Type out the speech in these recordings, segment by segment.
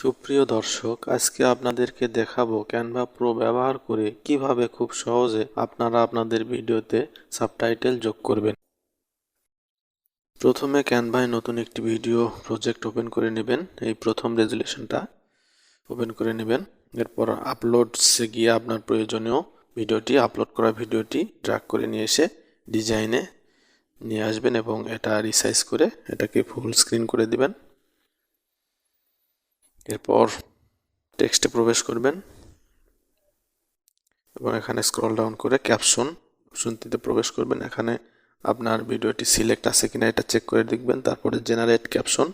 সুপ্রিয় দর্শক, আজকে আপনাদেরকে দেখাবো ক্যানভা প্রো ব্যবহার করে কিভাবে খুব সহজে আপনারা আপনাদের ভিডিওতে সাবটাইটেল যোগ করবেন। প্রথমে ক্যানভায় নতুন একটি ভিডিও প্রজেক্ট ওপেন করে নেবেন। এই প্রথম রেজুলেশনটা ওপেন করে নেবেন। এরপর আপলোডসে গিয়ে আপনার প্রয়োজনীয় ভিডিওটি, আপলোড করা ভিডিওটি ড্র্যাগ করে নিয়ে এসে ডিজাইনে নিয়ে আসবেন এবং এটা রিসাইজ করে এটাকে ফুল স্ক্রিন করে দিবেন। এরপর টেক্সটে প্রবেশ করবেন এবং এখানে স্ক্রল ডাউন করে ক্যাপশন অপশনটিতে প্রবেশ করবেন। এখানে আপনার ভিডিওটি সিলেক্ট আছে কিনা এটা চেক করে দেখবেন। তারপরে জেনারেট ক্যাপশন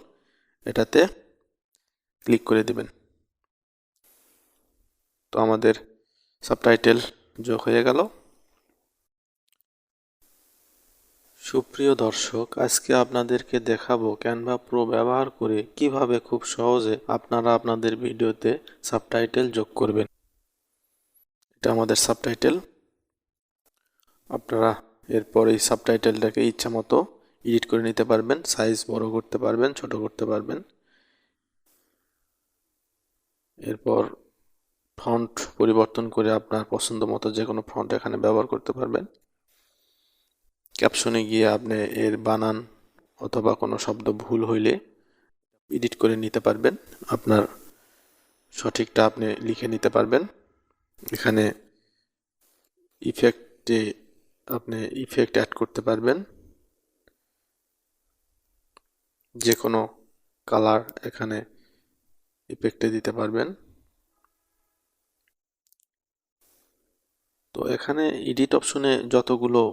এটাতে ক্লিক করে দিবেন। তো আমাদের সাবটাইটেল যোগ হয়ে গেল। সুপ্রিয় দর্শক, আজকে আপনাদেরকে দেখাবো ক্যানভা প্রো ব্যবহার করে কিভাবে খুব সহজে আপনারা আপনাদের ভিডিওতে সাবটাইটেল যোগ করবেন। এটা আমাদের সাবটাইটেল। আপনারা এরপর এই সাবটাইটেলটাকে ইচ্ছা মতো এডিট করে নিতে পারবেন, সাইজ বড় করতে পারবেন, ছোট করতে পারবেন। এরপর ফন্ট পরিবর্তন করে আপনার পছন্দ মতো যে কোনো ফন্ট এখানে ব্যবহার করতে পারবেন। ক্যাপশনে গিয়ে আপনি এর বানান অথবা কোনো শব্দ ভুল হইলে এডিট করে নিতে পারবেন, আপনার সঠিকটা আপনি লিখে নিতে পারবেন। এখানে ইফেক্টে আপনি ইফেক্ট অ্যাড করতে পারবেন, যে কোনো কালার এখানে ইফেক্টে দিতে পারবেন। তো এখানে এডিট অপশনে যতগুলো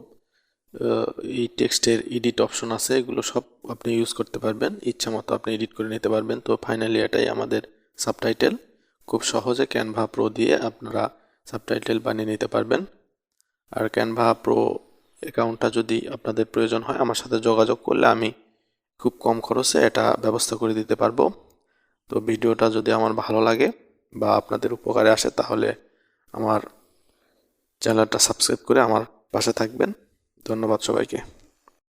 এই টেক্সটের এডিট অপশন আছে এগুলো সব আপনি ইউজ করতে পারবেন, ইচ্ছা মতো আপনি এডিট করে নিতে পারবেন। তো ফাইনালি এটাই আমাদের সাবটাইটেল। খুব সহজে ক্যানভা প্রো দিয়ে আপনারা সাবটাইটেল বানিয়ে নিতে পারবেন। আর ক্যানভা প্রো অ্যাকাউন্টটা যদি আপনাদের প্রয়োজন হয় আমার সাথে যোগাযোগ করলে আমি খুব কম খরচে এটা ব্যবস্থা করে দিতে পারবো। তো ভিডিওটা যদি আমার ভালো লাগে বা আপনাদের উপকারে আসে তাহলে আমার চ্যানেলটা সাবস্ক্রাইব করে আমার পাশে থাকবেন। ধন্যবাদ সবাইকে।